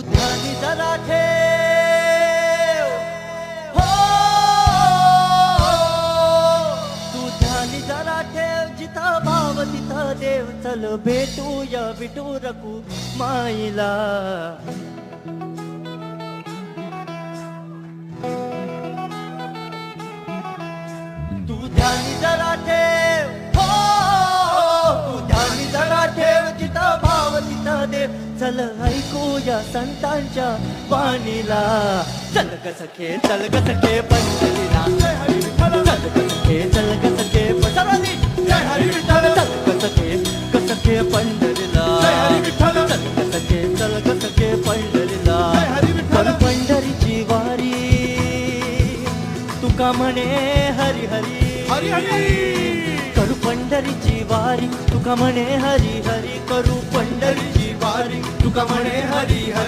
ध्यानी जरा ठेव, हो तू ध्यानी जरा ठेव, जिथं भाव तिथं देव. चल भेटूया विठू रखू माईला. तू ध्यानी जरा ठेव, हो तू ध्यानी जरा ठेव, जिथं भाव तिथं देव. चल ऐकूया संतांच्या वाणीला. चल ग सखे, चल ग सखे पंढरीला. चल ग सखे, चल ग सखे पंढरीला. चल ग सखे, ग सखे पंढरीला. चल ग सखे, चल ग सखे पंढरीला. पण पंढरीची वारी तुका म्हणे हरी हरी हरी हरी. करू पंढरीची वारी तुका म्हणे हरी हरी. करू पंढरीची वारी तुका म्हणे हरी हरी.